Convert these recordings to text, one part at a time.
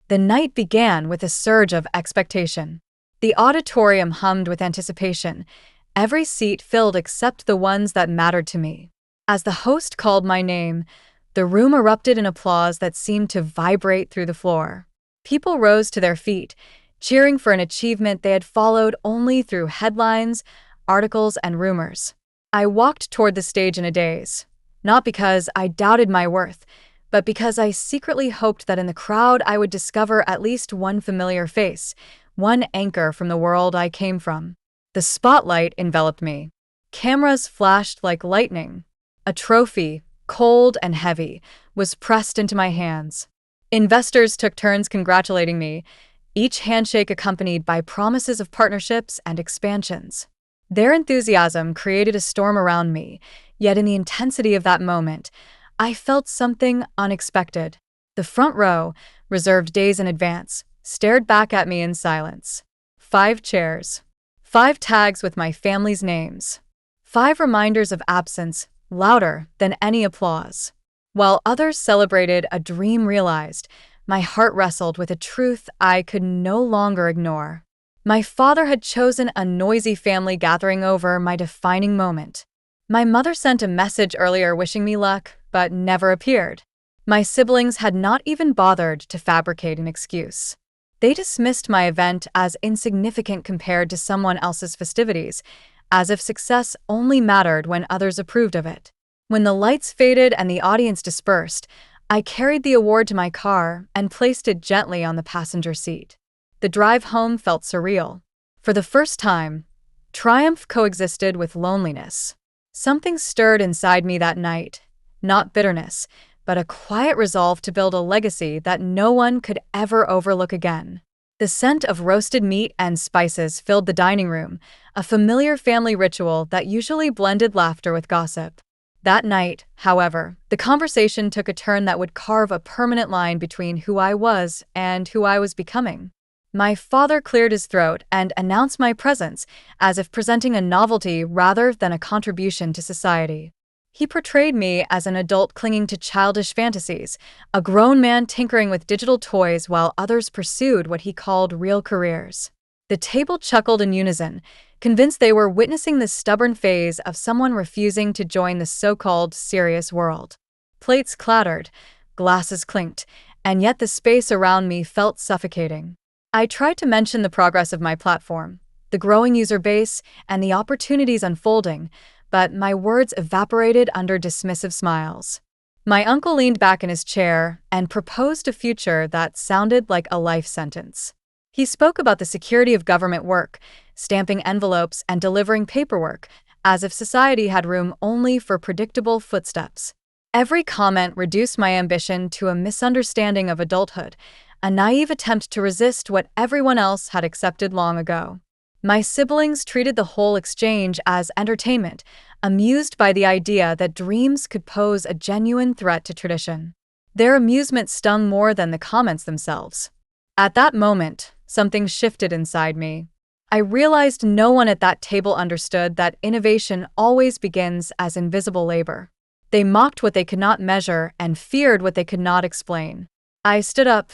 The night began with a surge of expectation. The auditorium hummed with anticipation, every seat filled except the ones that mattered to me. As the host called my name, the room erupted in applause that seemed to vibrate through the floor. People rose to their feet, cheering for an achievement they had followed only through headlines, articles, and rumors. I walked toward the stage in a daze, not because I doubted my worth, but because I secretly hoped that in the crowd I would discover at least one familiar face, one anchor from the world I came from. The spotlight enveloped me. Cameras flashed like lightning. A trophy, cold and heavy, was pressed into my hands. Investors took turns congratulating me, each handshake accompanied by promises of partnerships and expansions. Their enthusiasm created a storm around me, yet in the intensity of that moment, I felt something unexpected. The front row, reserved days in advance, stared back at me in silence. 5 chairs. 5 tags with my family's names. 5 reminders of absence, louder than any applause. While others celebrated a dream realized, my heart wrestled with a truth I could no longer ignore. My father had chosen a noisy family gathering over my defining moment. My mother sent a message earlier wishing me luck, but never appeared. My siblings had not even bothered to fabricate an excuse. They dismissed my event as insignificant compared to someone else's festivities, as if success only mattered when others approved of it. When the lights faded and the audience dispersed, I carried the award to my car and placed it gently on the passenger seat. The drive home felt surreal. For the first time, triumph coexisted with loneliness. Something stirred inside me that night, not bitterness, but a quiet resolve to build a legacy that no one could ever overlook again. The scent of roasted meat and spices filled the dining room, a familiar family ritual that usually blended laughter with gossip. That night, however, the conversation took a turn that would carve a permanent line between who I was and who I was becoming. My father cleared his throat and announced my presence, as if presenting a novelty rather than a contribution to society. He portrayed me as an adult clinging to childish fantasies, a grown man tinkering with digital toys while others pursued what he called real careers. The table chuckled in unison, convinced they were witnessing the stubborn phase of someone refusing to join the so-called serious world. Plates clattered, glasses clinked, and yet the space around me felt suffocating. I tried to mention the progress of my platform, the growing user base, and the opportunities unfolding, but my words evaporated under dismissive smiles. My uncle leaned back in his chair and proposed a future that sounded like a life sentence. He spoke about the security of government work, stamping envelopes and delivering paperwork, as if society had room only for predictable footsteps. Every comment reduced my ambition to a misunderstanding of adulthood, a naive attempt to resist what everyone else had accepted long ago. My siblings treated the whole exchange as entertainment, amused by the idea that dreams could pose a genuine threat to tradition. Their amusement stung more than the comments themselves. At that moment, something shifted inside me. I realized no one at that table understood that innovation always begins as invisible labor. They mocked what they could not measure and feared what they could not explain. I stood up,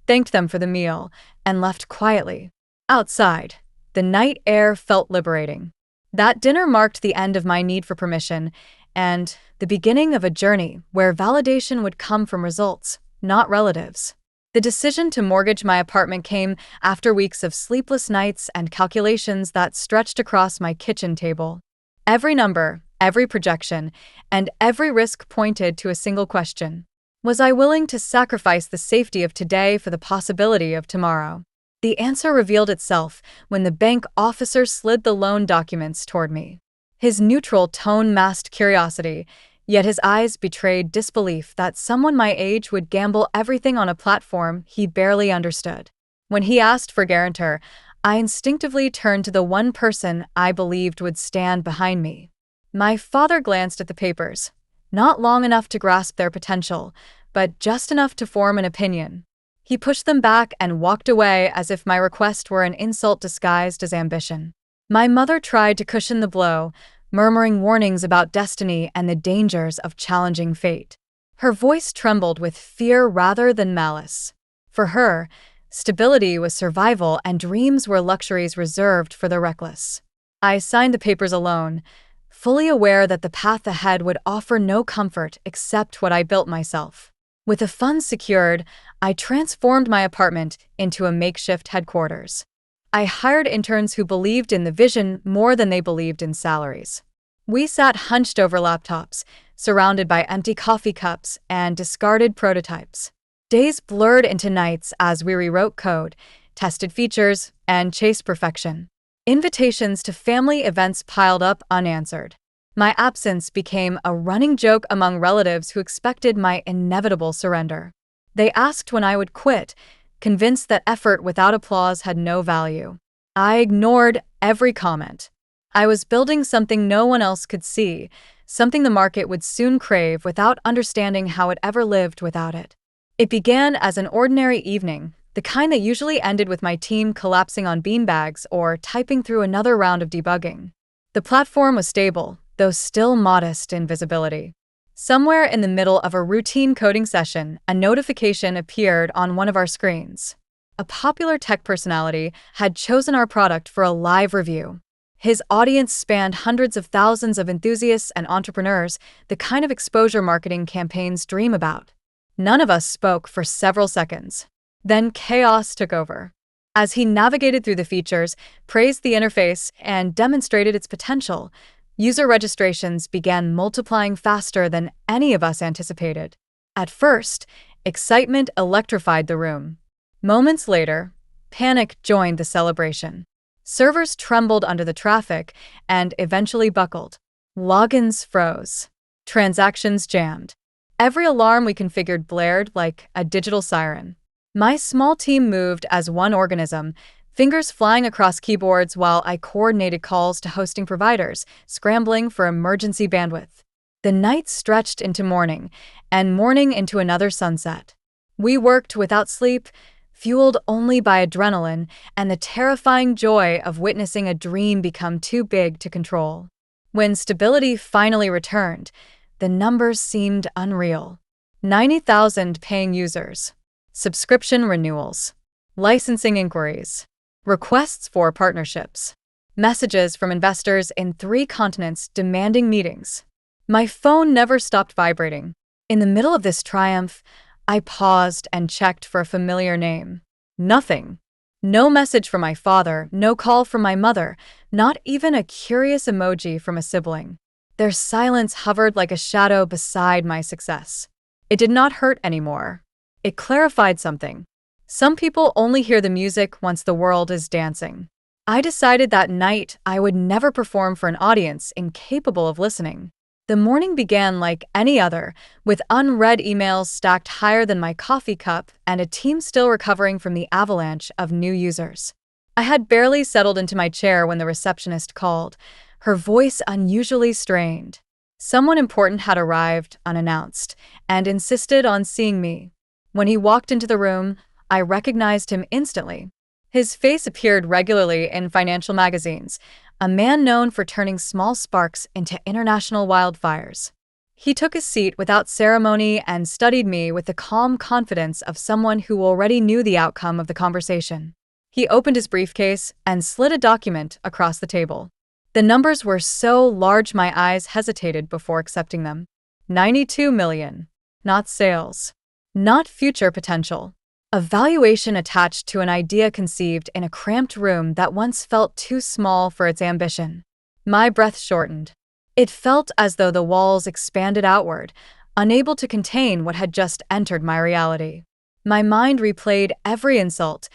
thanked them for the meal, and left quietly. Outside, the night air felt liberating. That dinner marked the end of my need for permission and the beginning of a journey where validation would come from results, not relatives. The decision to mortgage my apartment came after weeks of sleepless nights and calculations that stretched across my kitchen table. Every number, every projection, and every risk pointed to a single question. Was I willing to sacrifice the safety of today for the possibility of tomorrow? The answer revealed itself when the bank officer slid the loan documents toward me. His neutral tone masked curiosity, yet his eyes betrayed disbelief that someone my age would gamble everything on a platform he barely understood. When he asked for guarantor, I instinctively turned to the one person I believed would stand behind me. My father glanced at the papers, not long enough to grasp their potential, but just enough to form an opinion. He pushed them back and walked away as if my request were an insult disguised as ambition. My mother tried to cushion the blow, murmuring warnings about destiny and the dangers of challenging fate. Her voice trembled with fear rather than malice. For her, stability was survival and dreams were luxuries reserved for the reckless. I signed the papers alone, fully aware that the path ahead would offer no comfort except what I built myself. With the funds secured, I transformed my apartment into a makeshift headquarters. I hired interns who believed in the vision more than they believed in salaries. We sat hunched over laptops, surrounded by empty coffee cups and discarded prototypes. Days blurred into nights as we rewrote code, tested features, and chased perfection. Invitations to family events piled up unanswered. My absence became a running joke among relatives who expected my inevitable surrender. They asked when I would quit, convinced that effort without applause had no value. I ignored every comment. I was building something no one else could see, something the market would soon crave without understanding how it ever lived without it. It began as an ordinary evening, the kind that usually ended with my team collapsing on beanbags or typing through another round of debugging. The platform was stable, though still modest in visibility. Somewhere in the middle of a routine coding session, a notification appeared on one of our screens. A popular tech personality had chosen our product for a live review. His audience spanned hundreds of thousands of enthusiasts and entrepreneurs, the kind of exposure marketing campaigns dream about. None of us spoke for several seconds. Then chaos took over. As he navigated through the features, praised the interface, and demonstrated its potential, user registrations began multiplying faster than any of us anticipated. At first, excitement electrified the room. Moments later, panic joined the celebration. Servers trembled under the traffic and eventually buckled. Logins froze. Transactions jammed. Every alarm we configured blared like a digital siren. My small team moved as one organism, fingers flying across keyboards while I coordinated calls to hosting providers, scrambling for emergency bandwidth. The night stretched into morning, and morning into another sunset. We worked without sleep, fueled only by adrenaline and the terrifying joy of witnessing a dream become too big to control. When stability finally returned, the numbers seemed unreal. 90,000 paying users, subscription renewals, licensing inquiries, requests for partnerships, messages from investors in 3 continents demanding meetings. My phone never stopped vibrating. In the middle of this triumph, I paused and checked for a familiar name. Nothing. No message from my father, no call from my mother, not even a curious emoji from a sibling. Their silence hovered like a shadow beside my success. It did not hurt anymore. It clarified something. Some people only hear the music once the world is dancing. I decided that night I would never perform for an audience incapable of listening. The morning began like any other, with unread emails stacked higher than my coffee cup and a team still recovering from the avalanche of new users. I had barely settled into my chair when the receptionist called, her voice unusually strained. Someone important had arrived unannounced and insisted on seeing me. When he walked into the room, I recognized him instantly. His face appeared regularly in financial magazines, a man known for turning small sparks into international wildfires. He took his seat without ceremony and studied me with the calm confidence of someone who already knew the outcome of the conversation. He opened his briefcase and slid a document across the table. The numbers were so large my eyes hesitated before accepting them. 92 million. Not sales. Not future potential. A valuation attached to an idea conceived in a cramped room that once felt too small for its ambition. My breath shortened. It felt as though the walls expanded outward, unable to contain what had just entered my reality. My mind replayed every insult,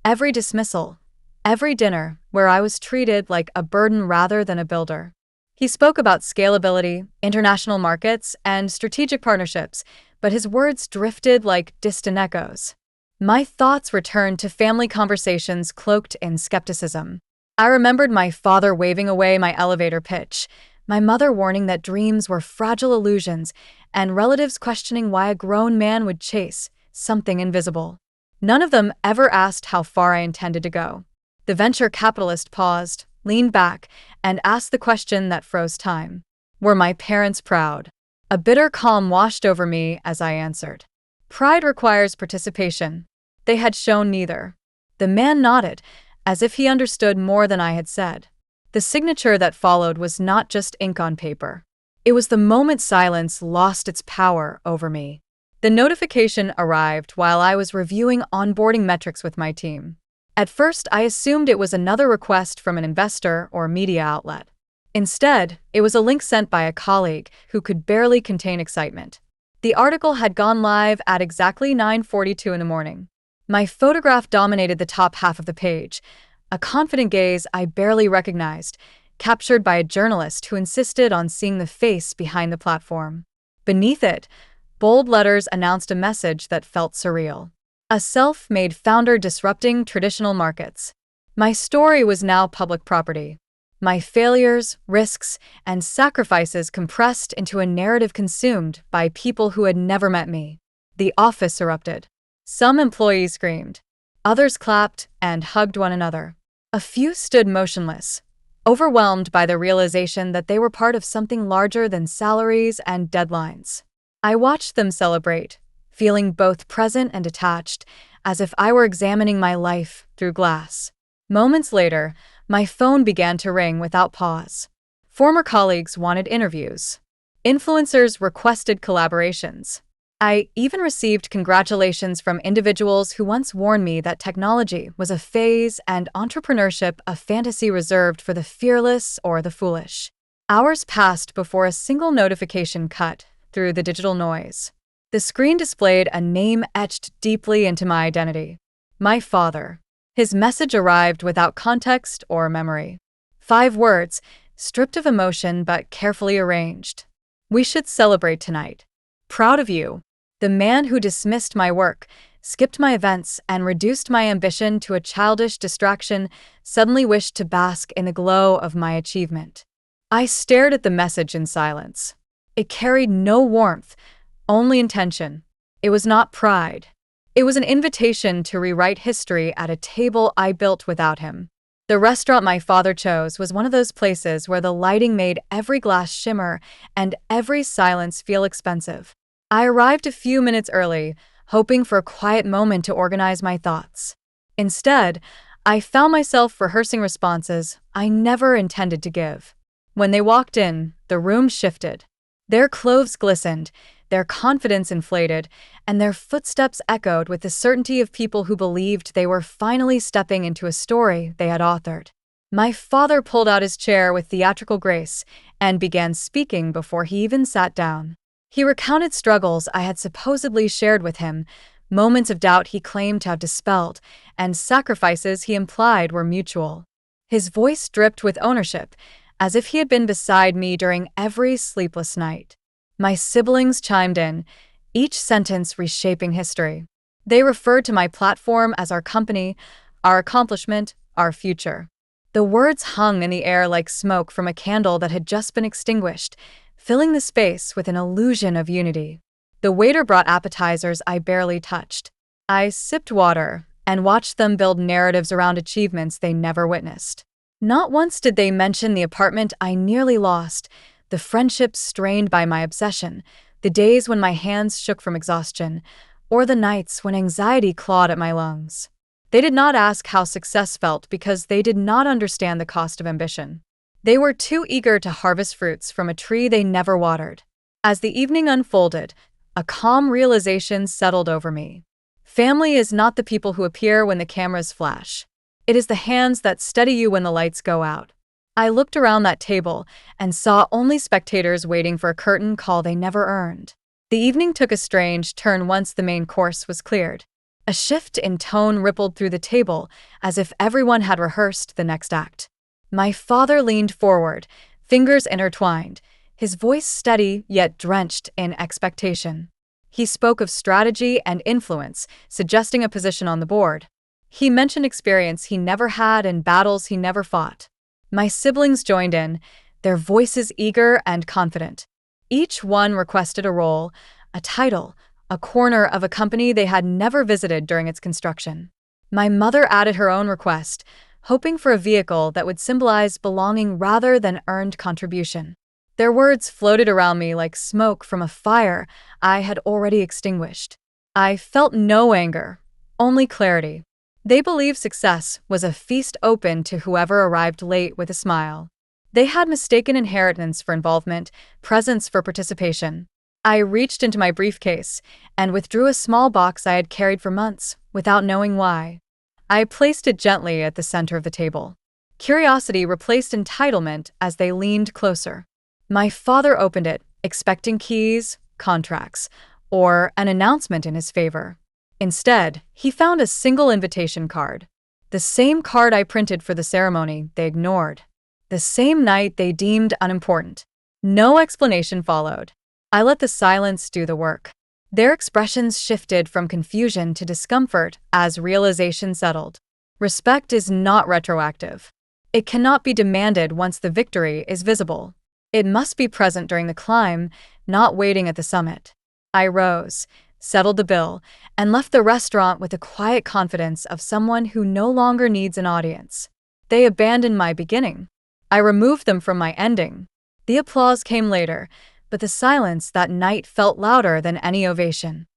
every dismissal, every dinner where I was treated like a burden rather than a builder. He spoke about scalability, international markets, and strategic partnerships, but his words drifted like distant echoes. My thoughts returned to family conversations cloaked in skepticism. I remembered my father waving away my elevator pitch, my mother warning that dreams were fragile illusions, and relatives questioning why a grown man would chase something invisible. None of them ever asked how far I intended to go. The venture capitalist paused, leaned back, and asked the question that froze time. Were my parents proud? A bitter calm washed over me as I answered. Pride requires participation. They had shown neither. The man nodded, as if he understood more than I had said. The signature that followed was not just ink on paper. It was the moment silence lost its power over me. The notification arrived while I was reviewing onboarding metrics with my team. At first, I assumed it was another request from an investor or media outlet. Instead, it was a link sent by a colleague who could barely contain excitement. The article had gone live at exactly 9:42 in the morning. My photograph dominated the top half of the page, a confident gaze I barely recognized, captured by a journalist who insisted on seeing the face behind the platform. Beneath it, bold letters announced a message that felt surreal. A self-made founder disrupting traditional markets. My story was now public property. My failures, risks, and sacrifices compressed into a narrative consumed by people who had never met me. The office erupted. Some employees screamed. Others clapped and hugged one another. A few stood motionless, overwhelmed by the realization that they were part of something larger than salaries and deadlines. I watched them celebrate, feeling both present and detached, as if I were examining my life through glass. Moments later, my phone began to ring without pause. Former colleagues wanted interviews. Influencers requested collaborations. I even received congratulations from individuals who once warned me that technology was a phase and entrepreneurship a fantasy reserved for the fearless or the foolish. Hours passed before a single notification cut through the digital noise. The screen displayed a name etched deeply into my identity. My father. His message arrived without context or memory. 5 words, stripped of emotion but carefully arranged. We should celebrate tonight. Proud of you. The man who dismissed my work, skipped my events, and reduced my ambition to a childish distraction suddenly wished to bask in the glow of my achievement. I stared at the message in silence. It carried no warmth, only intention. It was not pride. It was an invitation to rewrite history at a table I built without him. The restaurant my father chose was one of those places where the lighting made every glass shimmer and every silence feel expensive. I arrived a few minutes early, hoping for a quiet moment to organize my thoughts. Instead, I found myself rehearsing responses I never intended to give. When they walked in, the room shifted. Their clothes glistened, their confidence inflated, and their footsteps echoed with the certainty of people who believed they were finally stepping into a story they had authored. My father pulled out his chair with theatrical grace and began speaking before he even sat down. He recounted struggles I had supposedly shared with him, moments of doubt he claimed to have dispelled, and sacrifices he implied were mutual. His voice dripped with ownership, as if he had been beside me during every sleepless night. My siblings chimed in, each sentence reshaping history. They referred to my platform as our company, our accomplishment, our future. The words hung in the air like smoke from a candle that had just been extinguished, filling the space with an illusion of unity. The waiter brought appetizers I barely touched. I sipped water and watched them build narratives around achievements they never witnessed. Not once did they mention the apartment I nearly lost, the friendships strained by my obsession, the days when my hands shook from exhaustion, or the nights when anxiety clawed at my lungs. They did not ask how success felt because they did not understand the cost of ambition. They were too eager to harvest fruits from a tree they never watered. As the evening unfolded, a calm realization settled over me. Family is not the people who appear when the cameras flash. It is the hands that steady you when the lights go out. I looked around that table and saw only spectators waiting for a curtain call they never earned. The evening took a strange turn once the main course was cleared. A shift in tone rippled through the table, as if everyone had rehearsed the next act. My father leaned forward, fingers intertwined, his voice steady yet drenched in expectation. He spoke of strategy and influence, suggesting a position on the board. He mentioned experience he never had and battles he never fought. My siblings joined in, their voices eager and confident. Each one requested a role, a title, a corner of a company they had never visited during its construction. My mother added her own request, hoping for a vehicle that would symbolize belonging rather than earned contribution. Their words floated around me like smoke from a fire I had already extinguished. I felt no anger, Only clarity. They believed success was a feast open to whoever arrived late with a smile. They had mistaken inheritance for involvement, presence for participation. I reached into my briefcase and withdrew a small box I had carried for months, without knowing why. I placed it gently at the center of the table. Curiosity replaced entitlement as they leaned closer. My father opened it, expecting keys, contracts, or an announcement in his favor. Instead, he found a single invitation card. The same card I printed for the ceremony they ignored. The same night they deemed unimportant. No explanation followed. I let the silence do the work. Their expressions shifted from confusion to discomfort as realization settled. Respect is not retroactive. It cannot be demanded once the victory is visible. It must be present during the climb, not waiting at the summit. I rose, settled the bill, and left the restaurant with the quiet confidence of someone who no longer needs an audience. They abandoned my beginning. I removed them from my ending. The applause came later, but the silence that night felt louder than any ovation.